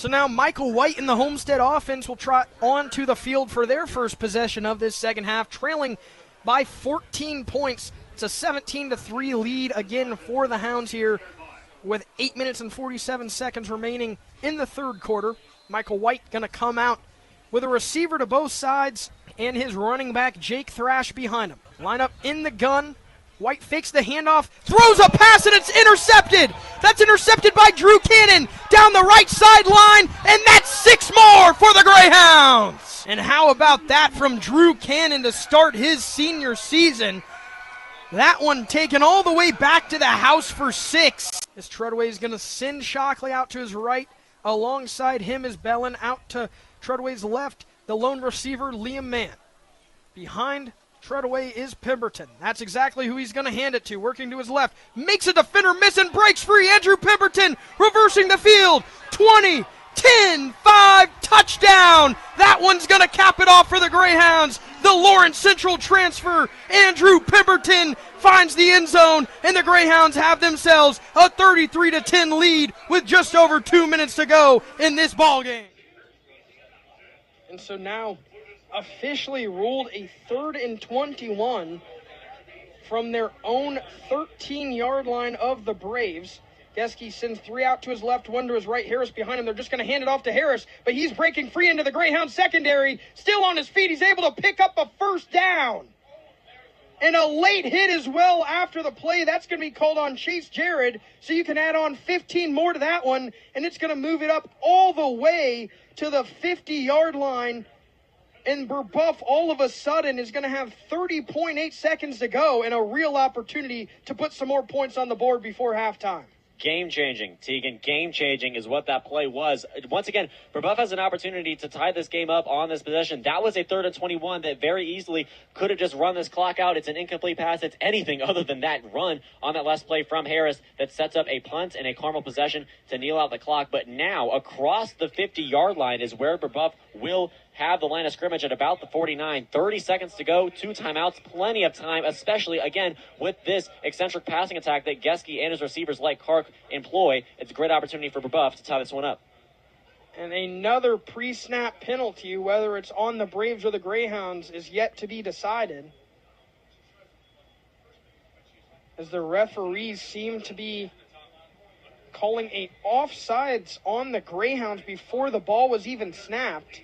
So now Michael White and the Homestead offense will trot onto the field for their first possession of this second half, trailing by 14 points. It's a 17-3 lead again for the Hounds here with 8 minutes and 47 seconds remaining in the third quarter. Michael White going to come out with a receiver to both sides and his running back Jake Thrash behind him. Line up in the gun. White fakes the handoff, throws a pass, and it's intercepted. That's intercepted by Drew Cannon down the right sideline, and that's 6 more for the Greyhounds. And how about that from Drew Cannon to start his senior season? That one taken all the way back to the house for 6. As Treadway is going to send Shockley out to his right. Alongside him is Bellin. Out to Treadway's left, the lone receiver, Liam Mann. Behind Treadway is Pemberton. That's exactly who he's going to hand it to. Working to his left. Makes a defender miss and breaks free. Andrew Pemberton reversing the field. 20, 10, 5, touchdown. That one's going to cap it off for the Greyhounds. The Lawrence Central transfer, Andrew Pemberton, finds the end zone, and the Greyhounds have themselves a 33-10 lead with just over 2 minutes to go in this ball game. And so now officially ruled a 3rd and 21 from their own 13-yard line of the Braves. Geske sends 3 out to his left, 1 to his right. Harris behind him. They're just going to hand it off to Harris, but he's breaking free into the Greyhound secondary. Still on his feet. He's able to pick up a first down. And a late hit as well after the play. That's going to be called on Chase Jared, so you can add on 15 more to that one, and it's going to move it up all the way to the 50-yard line. And Burbuff all of a sudden is going to have 30.8 seconds to go and a real opportunity to put some more points on the board before halftime. Game-changing, Tegan. Game-changing is what that play was. Once again, Burbuff has an opportunity to tie this game up on this possession. That was a 3rd and 21 that very easily could have just run this clock out. It's an incomplete pass. It's anything other than that run on that last play from Harris that sets up a punt and a Carmel possession to kneel out the clock. But now, across the 50-yard line is where Burbuff will have the line of scrimmage at about the 49. 30 seconds to go, 2 timeouts, plenty of time, especially, again, with this eccentric passing attack that Geske and his receivers like Clark employ. It's a great opportunity for Burbuff to tie this one up. And another pre-snap penalty, whether it's on the Braves or the Greyhounds, is yet to be decided, as the referees seem to be calling a offsides on the Greyhounds before the ball was even snapped.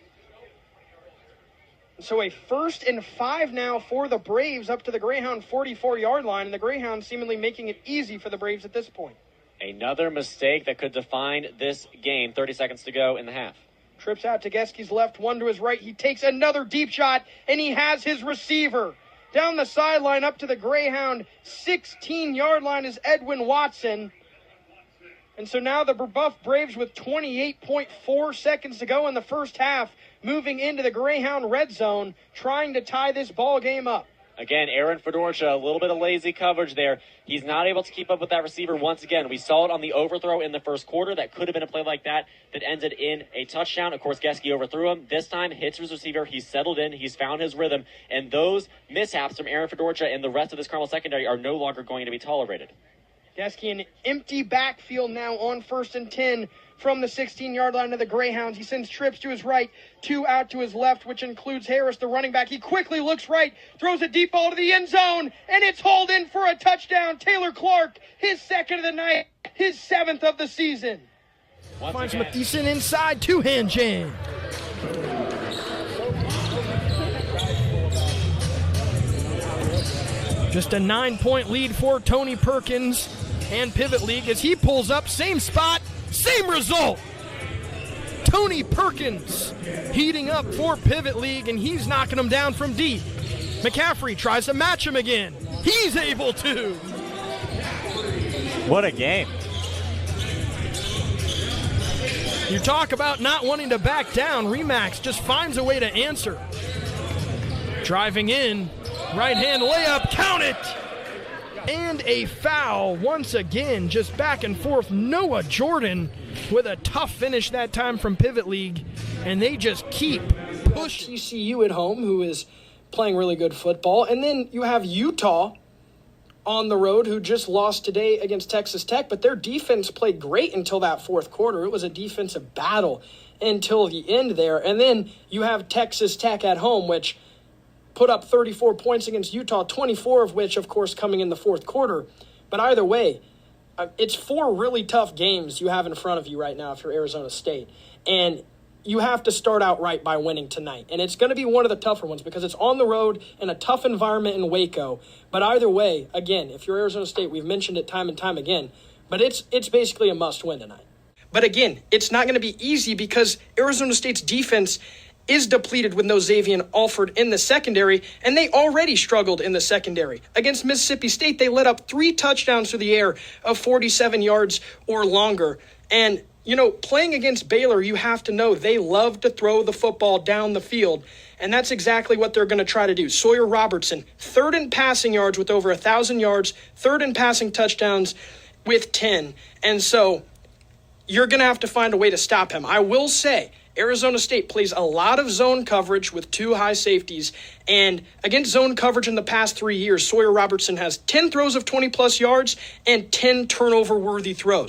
So a 1st and 5 now for the Braves up to the Greyhound 44-yard line, and the Greyhounds seemingly making it easy for the Braves at this point. Another mistake that could define this game. 30 seconds to go in the half. Trips out to Geske's left, 1 to his right. He takes another deep shot, and he has his receiver. Down the sideline up to the Greyhound 16-yard line is Edwin Watson. And so now the Burbuff Braves with 28.4 seconds to go in the first half, moving into the Greyhound red zone, trying to tie this ball game up. Again, Aaron Fedorcha, a little bit of lazy coverage there. He's not able to keep up with that receiver once again. We saw it on the overthrow in the first quarter. That could have been a play like that ended in a touchdown. Of course, Geske overthrew him. This time, hits his receiver. He's settled in. He's found his rhythm. And those mishaps from Aaron Fedorcha and the rest of this Carmel secondary are no longer going to be tolerated. Geske in empty backfield now on 1st and 10 from the 16-yard line of the Greyhounds. He sends trips to his right, 2 out to his left, which includes Harris, the running back. He quickly looks right, throws a deep ball to the end zone, and it's hauled in for a touchdown. Taylor Clark, his 2nd of the night, his 7th of the season. Finds Matheson inside, 2-hand jam. Just a 9-point lead for Tony Perkins and Pivot League as he pulls up, same spot, same result. Tony Perkins heating up for Pivot League, and he's knocking him down from deep. McCaffrey tries to match him again. He's able to. What a game. You talk about not wanting to back down. Remax just finds a way to answer. Driving in, right-hand layup, count it! And a foul once again, just back and forth. Noah Jordan with a tough finish that time from Pivot League, and they just keep pushing. TCU at home, who is playing really good football, and then you have Utah on the road, who just lost today against Texas Tech, but their defense played great until that fourth quarter. It was a defensive battle until the end there. And then you have Texas Tech at home, which put up 34 points against Utah, 24 of which, of course, coming in the fourth quarter. But either way, it's 4 really tough games you have in front of you right now if you're Arizona State. And you have to start out right by winning tonight. And it's going to be one of the tougher ones because it's on the road in a tough environment in Waco. But either way, again, if you're Arizona State, we've mentioned it time and time again, but it's basically a must-win tonight. But again, it's not going to be easy because Arizona State's defense is depleted with no Xavier Alford in the secondary, and they already struggled in the secondary. Against Mississippi State, they let up 3 touchdowns through the air of 47 yards or longer. And, playing against Baylor, you have to know they love to throw the football down the field, and that's exactly what they're going to try to do. Sawyer Robertson, 3rd in passing yards with over 1,000 yards, 3rd in passing touchdowns with 10. And so you're going to have to find a way to stop him. I will say, Arizona State plays a lot of zone coverage with 2 high safeties, and against zone coverage in the past 3 years, Sawyer Robertson has 10 throws of 20-plus yards and 10 turnover-worthy throws.